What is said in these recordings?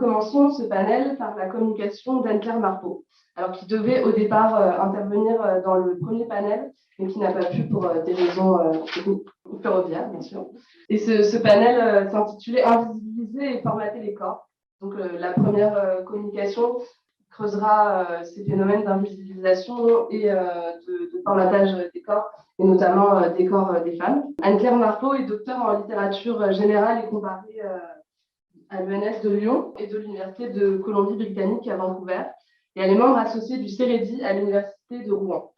commençons ce panel par la communication d'Anne-Claire Marpeau, alors qui devait au départ intervenir dans le premier panel, mais qui n'a pas pu pour des raisons ferroviaires, bien sûr. Et ce panel s'intitulait Invisibiliser et formater les corps. Donc la première communication creusera ces phénomènes d'invisibilisation et de formatage des corps, et notamment des corps des femmes. Anne-Claire Marpeau est docteure en littérature générale et comparée à l'ENS de Lyon et de l'Université de Colombie-Britannique à Vancouver. Et elle est membre associée du CEREDI à l'Université de Rouen.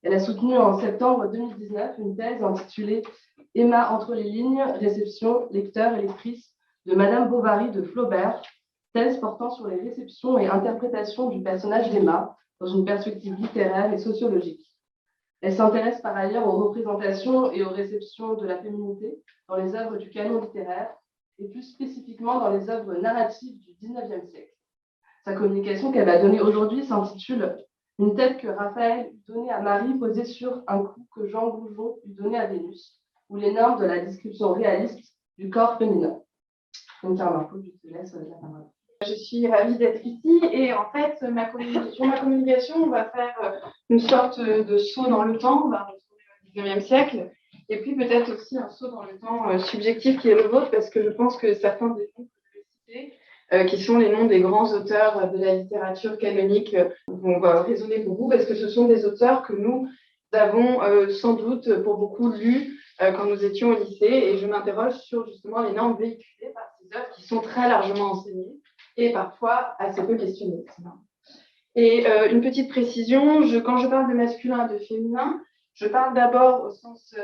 Elle a soutenu en septembre 2019 une thèse intitulée Emma entre les lignes, réception, lecteur et lectrice de Madame Bovary de Flaubert, thèse portant sur les réceptions et interprétations du personnage d'Emma dans une perspective littéraire et sociologique. Elle s'intéresse par ailleurs aux représentations et aux réceptions de la féminité dans les œuvres du canon littéraire et plus spécifiquement dans les œuvres narratives du XIXe siècle. Sa communication qu'elle va donner aujourd'hui s'intitule « Une tête que Raphaël eut donnée à Marie posée sur un cou que Jean Goujon eut donné à Vénus » ou les normes de la description réaliste du corps féminin. Donc, Marpeau, je te laisse la parole. Je suis ravie d'être ici et en fait, sur ma communication, on va faire une sorte de saut dans le temps, on va retrouver le 19e siècle et puis peut-être aussi un saut dans le temps subjectif qui est le vôtre parce que je pense que certains des noms que je vais citer, qui sont les noms des grands auteurs de la littérature canonique, vont résonner pour vous parce que ce sont des auteurs que nous avons sans doute pour beaucoup lus quand nous étions au lycée et je m'interroge sur justement les normes véhiculées par ces œuvres qui sont très largement enseignées et parfois assez peu questionnées. Et une petite précision, quand je parle de masculin et de féminin, je parle d'abord au sens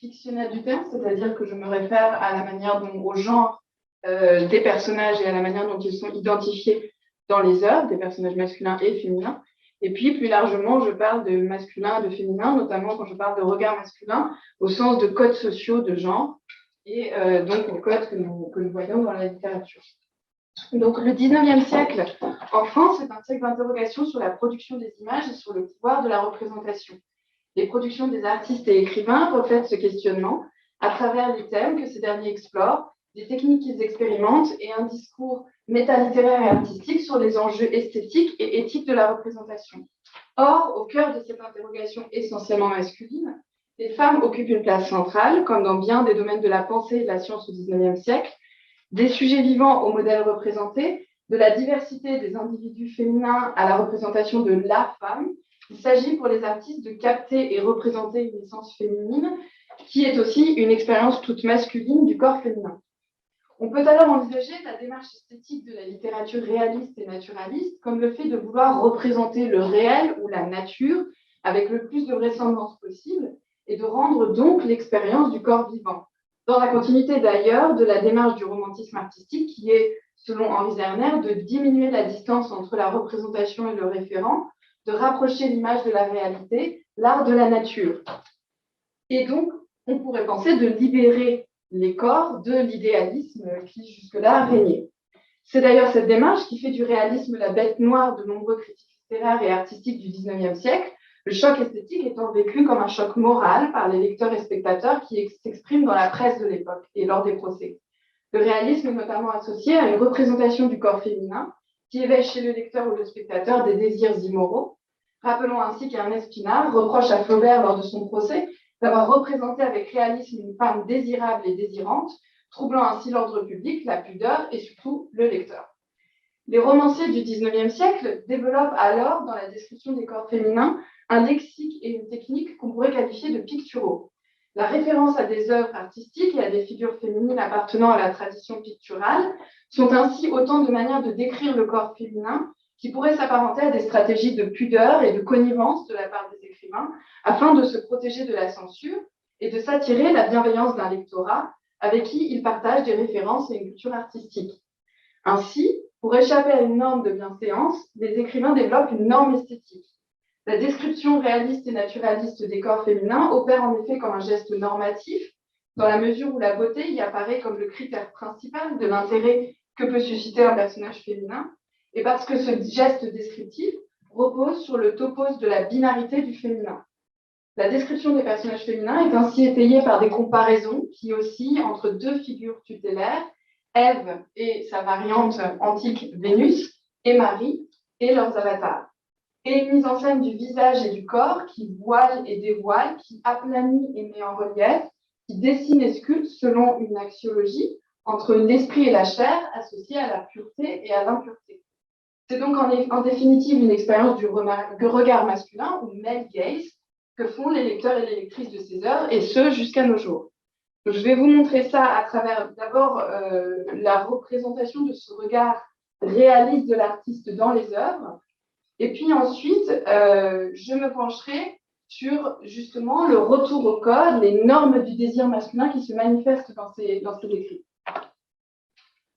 fictionnel du terme, c'est-à-dire que je me réfère à la manière dont, au genre des personnages et à la manière dont ils sont identifiés dans les œuvres, des personnages masculins et féminins. Et puis, plus largement, je parle de masculin et de féminin, notamment quand je parle de regard masculin, au sens de codes sociaux de genre, et donc aux codes que nous voyons dans la littérature. Donc, le 19e siècle, en France, est un siècle d'interrogation sur la production des images et sur le pouvoir de la représentation. Les productions des artistes et écrivains reflètent ce questionnement à travers les thèmes que ces derniers explorent, des techniques qu'ils expérimentent et un discours métalittéraire et artistique sur les enjeux esthétiques et éthiques de la représentation. Or, au cœur de cette interrogation essentiellement masculine, les femmes occupent une place centrale, comme dans bien des domaines de la pensée et de la science au 19e siècle, des sujets vivants au modèle représenté, de la diversité des individus féminins à la représentation de la femme. Il s'agit pour les artistes de capter et représenter une essence féminine qui est aussi une expérience toute masculine du corps féminin. On peut alors envisager la démarche esthétique de la littérature réaliste et naturaliste comme le fait de vouloir représenter le réel ou la nature avec le plus de vraisemblance possible et de rendre donc l'expérience du corps vivant. Dans la continuité d'ailleurs de la démarche du romantisme artistique qui est, selon Henri Zerner, de diminuer la distance entre la représentation et le référent, de rapprocher l'image de la réalité, l'art de la nature. Et donc, on pourrait penser de libérer les corps de l'idéalisme qui jusque-là régnait. C'est d'ailleurs cette démarche qui fait du réalisme la bête noire de nombreux critiques littéraires et artistiques du XIXe siècle, le choc esthétique étant vécu comme un choc moral par les lecteurs et spectateurs qui s'expriment dans la presse de l'époque et lors des procès. Le réalisme est notamment associé à une représentation du corps féminin qui éveille chez le lecteur ou le spectateur des désirs immoraux. Rappelons ainsi qu'Ernest Pinard reproche à Flaubert lors de son procès d'avoir représenté avec réalisme une femme désirable et désirante, troublant ainsi l'ordre public, la pudeur et surtout le lecteur. Les romanciers du XIXe siècle développent alors, dans la description des corps féminins, un lexique et une technique qu'on pourrait qualifier de picturaux. La référence à des œuvres artistiques et à des figures féminines appartenant à la tradition picturale sont ainsi autant de manières de décrire le corps féminin qui pourraient s'apparenter à des stratégies de pudeur et de connivence de la part des écrivains afin de se protéger de la censure et de s'attirer la bienveillance d'un lectorat avec qui ils partagent des références et une culture artistique. Ainsi, pour échapper à une norme de bienséance, les écrivains développent une norme esthétique. La description réaliste et naturaliste des corps féminins opère en effet comme un geste normatif, dans la mesure où la beauté y apparaît comme le critère principal de l'intérêt que peut susciter un personnage féminin, et parce que ce geste descriptif repose sur le topos de la binarité du féminin. La description des personnages féminins est ainsi étayée par des comparaisons qui oscillent entre deux figures tutélaires Ève et sa variante antique Vénus, et Marie et leurs avatars. Et une mise en scène du visage et du corps qui voile et dévoile, qui aplanit et met en relief, qui dessine et sculpte selon une axiologie entre l'esprit et la chair associée à la pureté et à l'impureté. C'est donc en définitive une expérience du regard masculin, ou male gaze, que font les lecteurs et les lectrices de ces œuvres, et ce jusqu'à nos jours. Donc, je vais vous montrer ça à travers d'abord la représentation de ce regard réaliste de l'artiste dans les œuvres, et puis ensuite, je me pencherai sur justement le retour au code, les normes du désir masculin qui se manifestent dans ces écrits.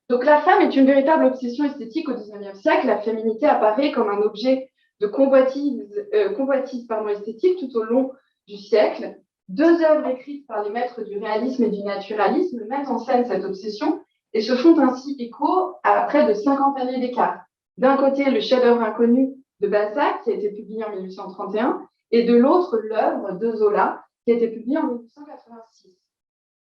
Donc la femme est une véritable obsession esthétique au XIXe siècle. La féminité apparaît comme un objet de convoitise esthétique tout au long du siècle. Deux œuvres écrites par les maîtres du réalisme et du naturalisme mettent en scène cette obsession et se font ainsi écho à près de 50 années d'écart. D'un côté, le chef-d'œuvre inconnu de Balzac, qui a été publié en 1831, et de l'autre, l'œuvre de Zola, qui a été publiée en 1886.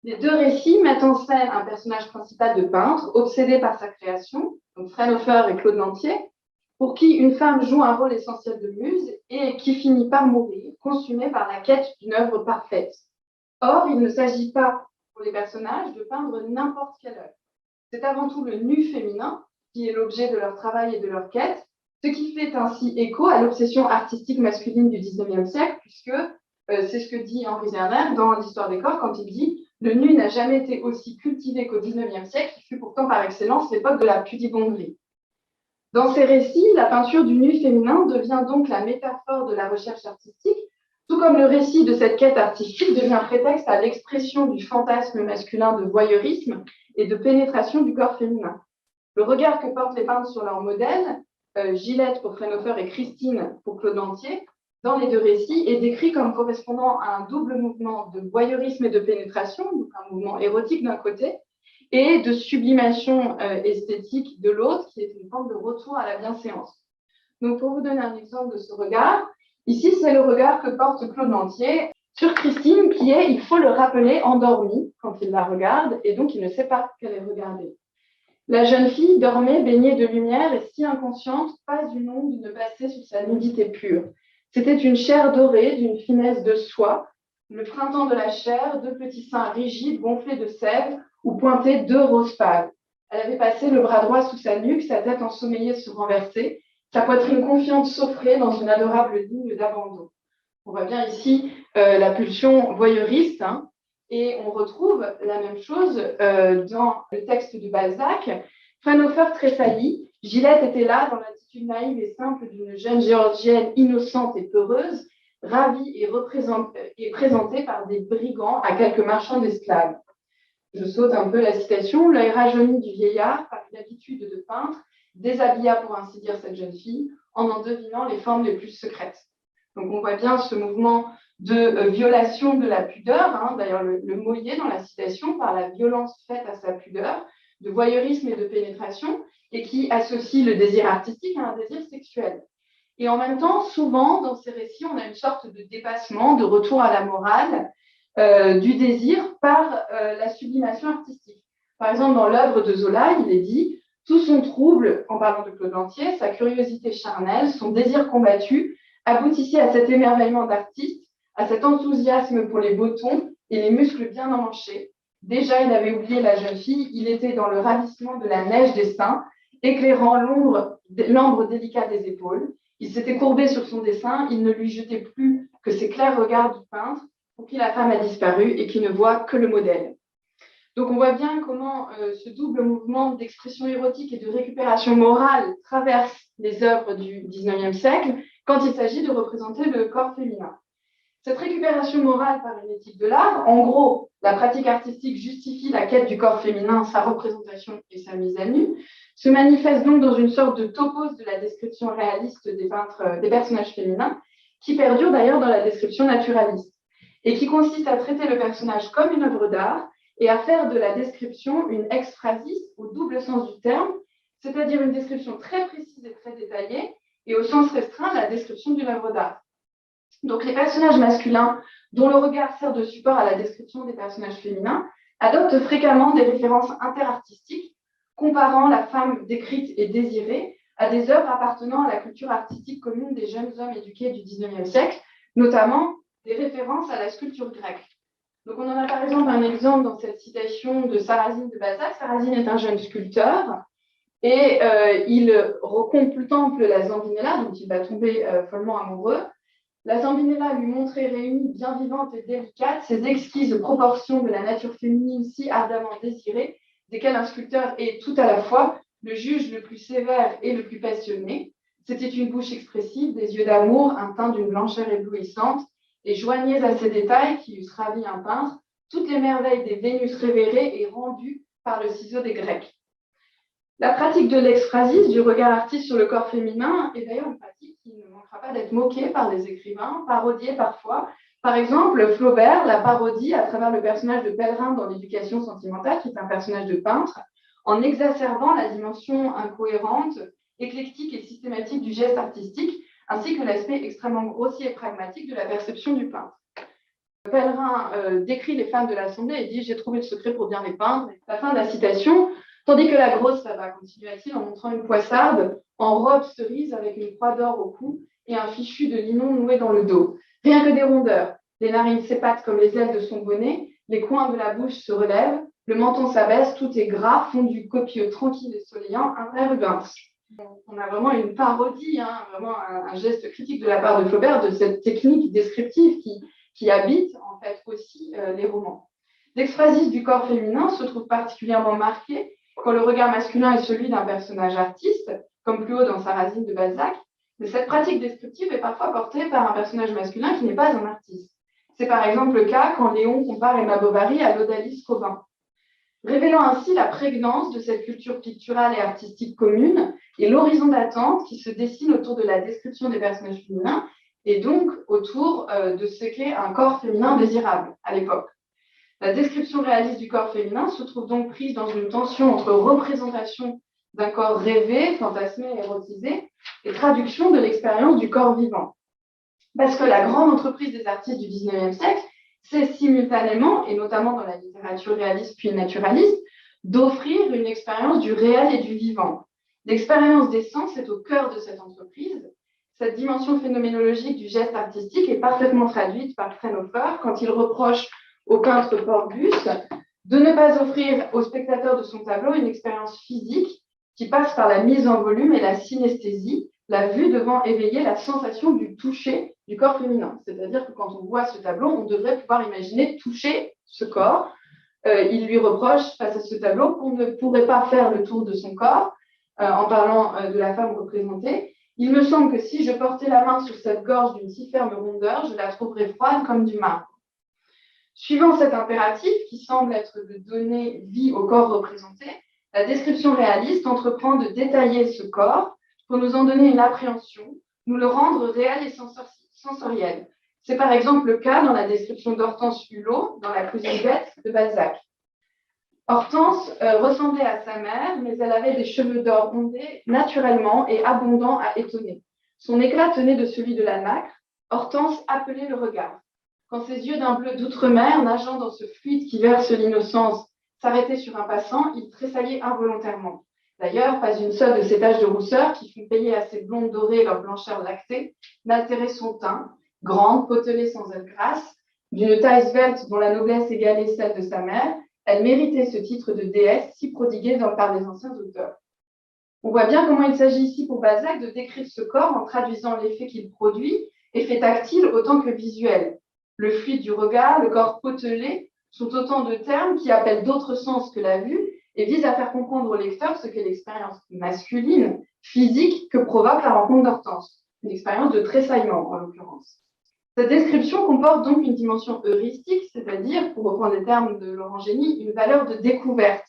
Les deux récits mettent en scène un personnage principal de peintre, obsédé par sa création, donc Fraunhofer et Claude Lantier, pour qui une femme joue un rôle essentiel de muse et qui finit par mourir, consumée par la quête d'une œuvre parfaite. Or, il ne s'agit pas, pour les personnages, de peindre n'importe quelle œuvre. C'est avant tout le nu féminin qui est l'objet de leur travail et de leur quête, ce qui fait ainsi écho à l'obsession artistique masculine du XIXe siècle, puisque c'est ce que dit Henri Werner dans l'Histoire des corps quand il dit « Le nu n'a jamais été aussi cultivé qu'au XIXe siècle, qui fut pourtant par excellence l'époque de la pudibonderie ». Dans ces récits, la peinture du nu féminin devient donc la métaphore de la recherche artistique, tout comme le récit de cette quête artistique devient prétexte à l'expression du fantasme masculin de voyeurisme et de pénétration du corps féminin. Le regard que portent les peintres sur leurs modèles, Gillette pour Fraunhofer et Christine pour Claude Lantier, dans les deux récits, est décrit comme correspondant à un double mouvement de voyeurisme et de pénétration, donc un mouvement érotique d'un côté, et de sublimation esthétique de l'autre, qui est une forme de retour à la bienséance. Donc, pour vous donner un exemple de ce regard, ici, c'est le regard que porte Claude Lantier sur Christine, qui est, il faut le rappeler, endormie quand il la regarde, et donc il ne sait pas qu'elle est regardée. La jeune fille dormait baignée de lumière et si inconsciente, pas une onde ne passait sur sa nudité pure. C'était une chair dorée d'une finesse de soie, le printemps de la chair, deux petits seins rigides gonflés de sève où pointaient deux roses pâles. Elle avait passé le bras droit sous sa nuque, sa tête ensommeillée se renversait, sa poitrine confiante s'offrait dans une adorable ligne d'abandon. On voit bien ici la pulsion voyeuriste, hein, et on retrouve la même chose dans le texte de Balzac. Fraunhofer tressaillit. Gillette était là dans l'attitude naïve et simple d'une jeune géorgienne innocente et peureuse, ravie et présentée par des brigands à quelques marchands d'esclaves. Je saute un peu la citation. L'œil rajeuni du vieillard, par une habitude de peintre, déshabilla pour ainsi dire cette jeune fille, en devinant les formes les plus secrètes. Donc on voit bien ce mouvement de violation de la pudeur, hein, d'ailleurs le mot y est dans la citation, par la violence faite à sa pudeur, de voyeurisme et de pénétration, et qui associe le désir artistique à un désir sexuel. Et en même temps, souvent, dans ces récits, on a une sorte de dépassement, de retour à la morale du désir par la sublimation artistique. Par exemple, dans l'œuvre de Zola, il est dit « Tout son trouble, en parlant de Claude Lantier, sa curiosité charnelle, son désir combattu, aboutissait à cet émerveillement d'artiste, à cet enthousiasme pour les beaux tons et les muscles bien emmanchés. Déjà, il avait oublié la jeune fille, il était dans le ravissement de la neige des seins, éclairant l'ambre délicat des épaules. Il s'était courbé sur son dessin, il ne lui jetait plus que ses clairs regards du peintre, pour qui la femme a disparu et qui ne voit que le modèle. » Donc on voit bien comment ce double mouvement d'expression érotique et de récupération morale traverse les œuvres du XIXe siècle quand il s'agit de représenter le corps féminin. Cette récupération morale par une éthique de l'art, en gros, la pratique artistique justifie la quête du corps féminin, sa représentation et sa mise à nu, se manifeste donc dans une sorte de topos de la description réaliste des personnages féminins, qui perdure d'ailleurs dans la description naturaliste, et qui consiste à traiter le personnage comme une œuvre d'art et à faire de la description une exphrasis au double sens du terme, c'est-à-dire une description très précise et très détaillée, et au sens restreint, la description d'une œuvre d'art. Donc les personnages masculins, dont le regard sert de support à la description des personnages féminins, adoptent fréquemment des références interartistiques comparant la femme décrite et désirée à des œuvres appartenant à la culture artistique commune des jeunes hommes éduqués du XIXe siècle, notamment des références à la sculpture grecque. Donc on en a par exemple un exemple dans cette citation de Sarrazine de Balzac. Sarrazine est un jeune sculpteur et il contemple la Zambinella, dont il va tomber follement amoureux. La Zambinella lui montrait réunie, bien vivante et délicate, ces exquises proportions de la nature féminine si ardemment désirée, desquelles un sculpteur est tout à la fois le juge le plus sévère et le plus passionné. C'était une bouche expressive, des yeux d'amour, un teint d'une blancheur éblouissante, et joignez à ces détails qui eussent ravi un peintre toutes les merveilles des Vénus révérées et rendues par le ciseau des Grecs. La pratique de l'exphrasis, du regard artiste sur le corps féminin, est d'ailleurs une pratique qui ne manquera pas d'être moquée par les écrivains, parodiée parfois. Par exemple, Flaubert la parodie à travers le personnage de Pèlerin dans l'Éducation sentimentale, qui est un personnage de peintre, en exacerbant la dimension incohérente, éclectique et systématique du geste artistique, ainsi que l'aspect extrêmement grossier et pragmatique de la perception du peintre. Pèlerin décrit les femmes de l'Assemblée et dit « J'ai trouvé le secret pour bien les peindre ». La fin de la citation. Tandis que la grosse, ça va, continua-t-il en montrant une poissarde en robe cerise avec une croix d'or au cou et un fichu de linon noué dans le dos. Rien que des rondeurs. Les narines s'épatent comme les ailes de son bonnet, les coins de la bouche se relèvent, le menton s'abaisse, tout est gras, fondu, copieux, tranquille et souriant, un vrai Rubens. On a vraiment une parodie, vraiment un geste critique de la part de Flaubert de cette technique descriptive qui habite en fait aussi les romans. L'exphrasis du corps féminin se trouve particulièrement marqué quand le regard masculin est celui d'un personnage artiste, comme plus haut dans Sarrazine de Balzac, mais cette pratique descriptive est parfois portée par un personnage masculin qui n'est pas un artiste. C'est par exemple le cas quand Léon compare Emma Bovary à l'Odalis Cobin, révélant ainsi la prégnance de cette culture picturale et artistique commune et l'horizon d'attente qui se dessine autour de la description des personnages féminins et donc autour de ce qu'est un corps féminin désirable à l'époque. La description réaliste du corps féminin se trouve donc prise dans une tension entre représentation d'un corps rêvé, fantasmé, érotisé, et traduction de l'expérience du corps vivant. Parce que la grande entreprise des artistes du XIXe siècle, c'est simultanément, et notamment dans la littérature réaliste puis naturaliste, d'offrir une expérience du réel et du vivant. L'expérience des sens est au cœur de cette entreprise. Cette dimension phénoménologique du geste artistique est parfaitement traduite par Fraunhofer quand il reproche au peintre Porgus de ne pas offrir au spectateur de son tableau une expérience physique qui passe par la mise en volume et la synesthésie, la vue devant éveiller la sensation du toucher du corps féminin. C'est-à-dire que quand on voit ce tableau, on devrait pouvoir imaginer toucher ce corps. Il lui reproche face à ce tableau qu'on ne pourrait pas faire le tour de son corps en parlant de la femme représentée. Il me semble que si je portais la main sur cette gorge d'une si ferme rondeur, je la trouverais froide comme du marbre. Suivant cet impératif, qui semble être de donner vie au corps représenté, la description réaliste entreprend de détailler ce corps pour nous en donner une appréhension, nous le rendre réel et sensoriel. C'est par exemple le cas dans la description d'Hortense Hulot dans La cousine bête de Balzac. Hortense ressemblait à sa mère, mais elle avait des cheveux d'or ondés naturellement et abondants à étonner. Son éclat tenait de celui de la nacre. Hortense appelait le regard. Quand ses yeux d'un bleu d'outre-mer, nageant dans ce fluide qui verse l'innocence, s'arrêtaient sur un passant, il tressaillait involontairement. D'ailleurs, pas une seule de ces taches de rousseur qui font payer à ses blondes dorées leur blancheur lactée n'altérait son teint, grande, potelée sans ailes grasses, d'une taille svelte dont la noblesse égalait celle de sa mère. Elle méritait ce titre de déesse si prodigué par les anciens auteurs. On voit bien comment il s'agit ici pour Balzac de décrire ce corps en traduisant l'effet qu'il produit, effet tactile autant que visuel. Le fluide du regard, le corps potelé sont autant de termes qui appellent d'autres sens que la vue et visent à faire comprendre au lecteur ce qu'est l'expérience masculine, physique, que provoque la rencontre d'Hortense. Une expérience de tressaillement, en l'occurrence. Cette description comporte donc une dimension heuristique, c'est-à-dire, pour reprendre les termes de Laurent Génie, une valeur de découverte.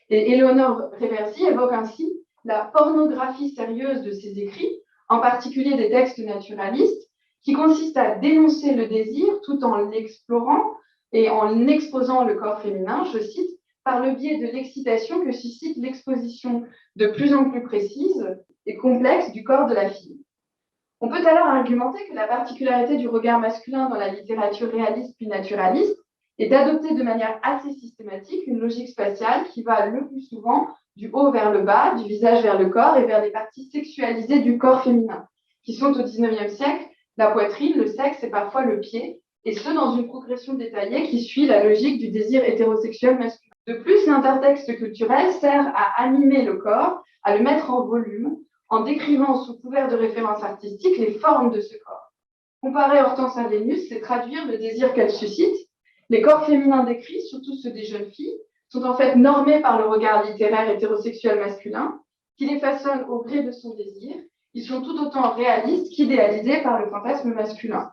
Et Éléonore Réversy évoque ainsi la pornographie sérieuse de ses écrits, en particulier des textes naturalistes, qui consiste à dénoncer le désir tout en l'explorant et en exposant le corps féminin, je cite, par le biais de l'excitation que suscite l'exposition de plus en plus précise et complexe du corps de la fille. On peut alors argumenter que la particularité du regard masculin dans la littérature réaliste puis naturaliste est d'adopter de manière assez systématique une logique spatiale qui va le plus souvent du haut vers le bas, du visage vers le corps et vers les parties sexualisées du corps féminin, qui sont au XIXe siècle la poitrine, le sexe et parfois le pied, et ce dans une progression détaillée qui suit la logique du désir hétérosexuel masculin. De plus, l'intertexte culturel sert à animer le corps, à le mettre en volume, en décrivant sous couvert de références artistiques les formes de ce corps. Comparer Hortense à Vénus, c'est traduire le désir qu'elle suscite. Les corps féminins décrits, surtout ceux des jeunes filles, sont en fait normés par le regard littéraire hétérosexuel masculin, qui les façonne au gré de son désir. Ils sont tout autant réalistes qu'idéalisés par le fantasme masculin.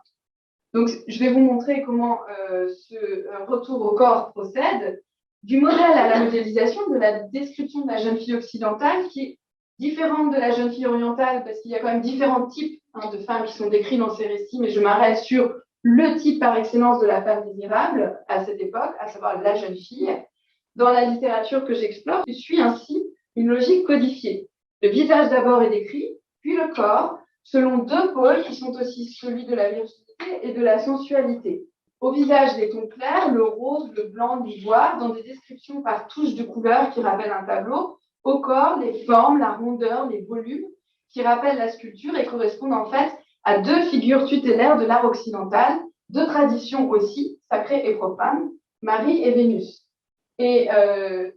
Donc, je vais vous montrer comment ce retour au corps procède, du modèle à la modélisation, de la description de la jeune fille occidentale, qui est différente de la jeune fille orientale, parce qu'il y a quand même différents types de femmes qui sont décrits dans ces récits, mais je m'arrête sur le type par excellence de la femme désirable à cette époque, à savoir la jeune fille. Dans la littérature que j'explore, je suis ainsi une logique codifiée. Le visage d'abord est décrit, puis le corps, selon deux pôles qui sont aussi celui de la virginité et de la sensualité. Au visage, des tons clairs, le rose, le blanc, l'ivoire, dans des descriptions par touches de couleurs qui rappellent un tableau. Au corps, les formes, la rondeur, les volumes qui rappellent la sculpture et correspondent en fait à deux figures tutélaires de l'art occidental, deux traditions aussi, sacrées et profanes, Marie et Vénus. Et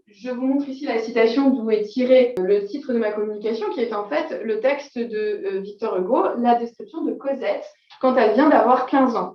je vous montre ici la citation d'où est tiré le titre de ma communication, qui est en fait le texte de Victor Hugo, la description de Cosette quand elle vient d'avoir 15 ans.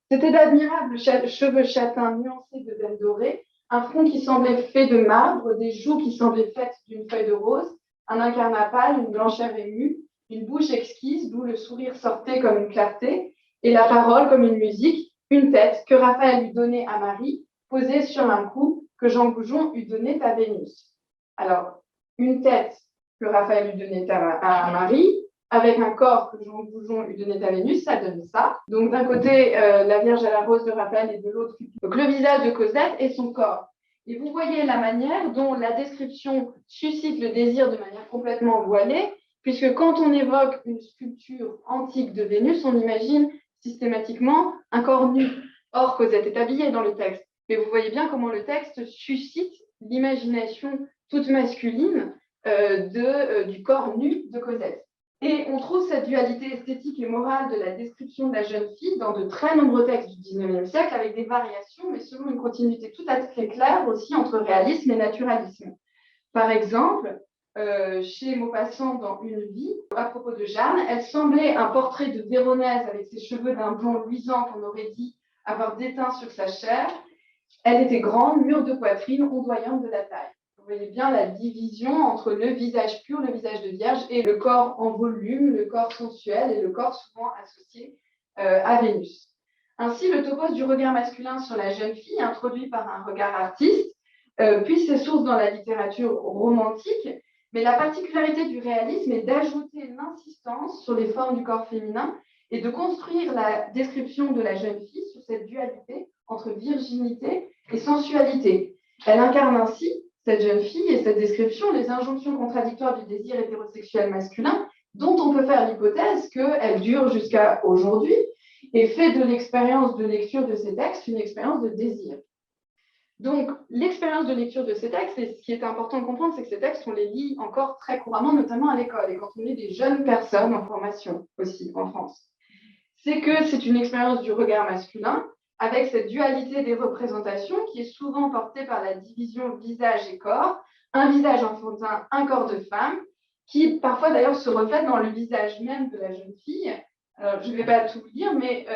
C'était d'admirables cheveux châtains nuancés de belle dorée, un front qui semblait fait de marbre, des joues qui semblaient faites d'une feuille de rose, un incarnat pâle, une blancheur émue, une bouche exquise d'où le sourire sortait comme une clarté, et la parole comme une musique, une tête que Raphaël lui donnait à Marie, posée sur un cou que Jean Goujon eût donné à Vénus. Alors, une tête que Raphaël lui donnait à Marie, avec un corps que Jean Goujon lui donnait à Vénus, ça donne ça. Donc, d'un côté, la Vierge à la rose de Raphaël et de l'autre, donc le visage de Cosette et son corps. Et vous voyez la manière dont la description suscite le désir de manière complètement voilée, puisque quand on évoque une sculpture antique de Vénus, on imagine systématiquement un corps nu. Or, Cosette est habillée dans le texte. Mais vous voyez bien comment le texte suscite l'imagination toute masculine du corps nu de Cosette. Et on trouve cette dualité esthétique et morale de la description de la jeune fille dans de très nombreux textes du XIXe siècle, avec des variations, mais selon une continuité tout à fait claire aussi entre réalisme et naturalisme. Par exemple, chez Maupassant dans Une vie, à propos de Jeanne, elle semblait un portrait de Véronèse avec ses cheveux d'un blond luisant qu'on aurait dit avoir déteint sur sa chair. Elle était grande, mûre de poitrine, ondoyante de la taille. Vous voyez bien la division entre le visage pur, le visage de vierge, et le corps en volume, le corps sensuel et le corps souvent associé à Vénus. Ainsi, le topos du regard masculin sur la jeune fille, introduit par un regard artiste, puise ses sources dans la littérature romantique, mais la particularité du réalisme est d'ajouter l'insistance sur les formes du corps féminin et de construire la description de la jeune fille sur cette dualité entre virginité et sensualité. Elle incarne ainsi, cette jeune fille et cette description, les injonctions contradictoires du désir hétérosexuel masculin, dont on peut faire l'hypothèse qu'elle dure jusqu'à aujourd'hui et fait de l'expérience de lecture de ces textes une expérience de désir. Donc, l'expérience de lecture de ces textes, et ce qui est important de comprendre, c'est que ces textes, on les lit encore très couramment, notamment à l'école, et quand on est des jeunes personnes en formation aussi en France. C'est que c'est une expérience du regard masculin, avec cette dualité des représentations qui est souvent portée par la division visage et corps, un visage enfantin, un corps de femme, qui parfois d'ailleurs se reflète dans le visage même de la jeune fille. Alors, je ne vais pas tout vous dire, mais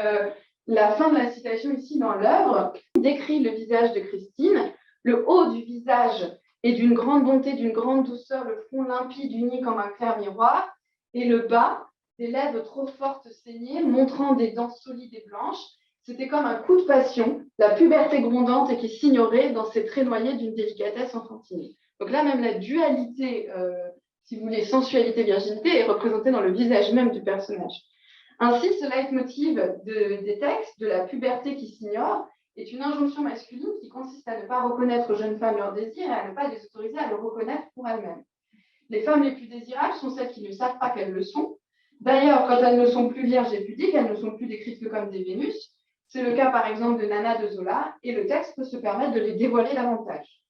la fin de la citation ici dans l'œuvre décrit le visage de Christine. Le haut du visage est d'une grande bonté, d'une grande douceur, le front limpide, uni comme un clair miroir, et le bas, des lèvres trop fortes saignées, montrant des dents solides et blanches. C'était comme un coup de passion, la puberté grondante et qui s'ignorait dans ces traits noyés d'une délicatesse enfantine. Donc là, même la dualité, si vous voulez, sensualité-virginité est représentée dans le visage même du personnage. Ainsi, ce leitmotiv des textes, de la puberté qui s'ignore, est une injonction masculine qui consiste à ne pas reconnaître aux jeunes femmes leurs désirs et à ne pas les autoriser à le reconnaître pour elles-mêmes. Les femmes les plus désirables sont celles qui ne savent pas qu'elles le sont. D'ailleurs, quand elles ne sont plus vierges et pudiques, elles ne sont plus décrites que comme des Vénus. C'est le cas, par exemple, de Nana de Zola, et le texte peut se permettre de les dévoiler davantage.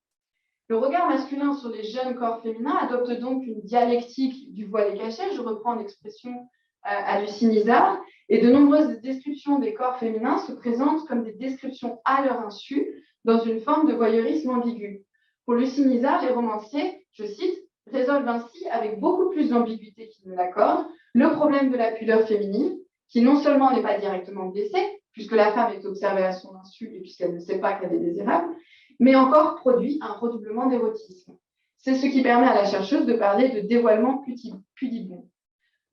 Le regard masculin sur les jeunes corps féminins adopte donc une dialectique du voile caché. Je reprends l'expression à Lucie Nizar. Et de nombreuses descriptions des corps féminins se présentent comme des descriptions à leur insu, dans une forme de voyeurisme ambigu. Pour Lucie Nizar, les romanciers, je cite, résolvent ainsi, avec beaucoup plus d'ambiguïté qu'ils ne l'accordent, le problème de la pudeur féminine, qui non seulement n'est pas directement blessée, puisque la femme est observée à son insu et puisqu'elle ne sait pas qu'elle est désirable, mais encore produit un redoublement d'érotisme. C'est ce qui permet à la chercheuse de parler de dévoilement pudibond.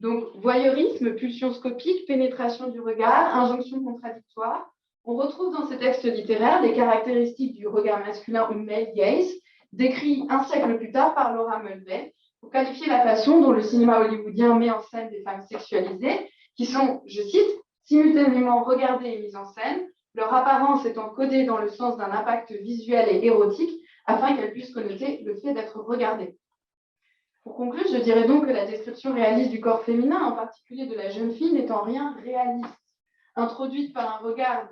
Donc, voyeurisme, pulsion scopique, pénétration du regard, injonction contradictoire. On retrouve dans ces textes littéraires des caractéristiques du regard masculin ou male gaze, décrit un siècle plus tard par Laura Mulvey, pour qualifier la façon dont le cinéma hollywoodien met en scène des femmes sexualisées, qui sont, je cite, simultanément regardées et mises en scène, leur apparence étant codée dans le sens d'un impact visuel et érotique, afin qu'elles puissent connoter le fait d'être regardées. Pour conclure, je dirais donc que la description réaliste du corps féminin, en particulier de la jeune fille, n'est en rien réaliste. Introduite par un regard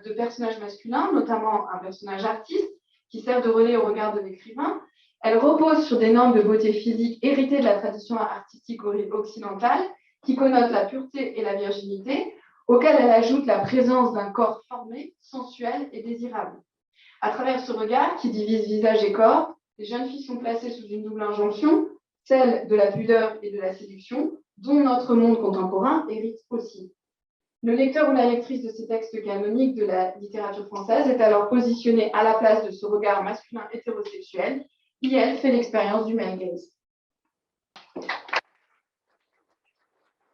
de personnage masculin, notamment un personnage artiste, qui sert de relais au regard de l'écrivain, elle repose sur des normes de beauté physique héritées de la tradition artistique occidentale, qui connotent la pureté et la virginité, auxquelles elle ajoute la présence d'un corps formé, sensuel et désirable. À travers ce regard qui divise visage et corps, les jeunes filles sont placées sous une double injonction, celle de la pudeur et de la séduction, dont notre monde contemporain hérite aussi. Le lecteur ou la lectrice de ces textes canoniques de la littérature française est alors positionné à la place de ce regard masculin hétérosexuel, qui, elle, fait l'expérience du male gaze.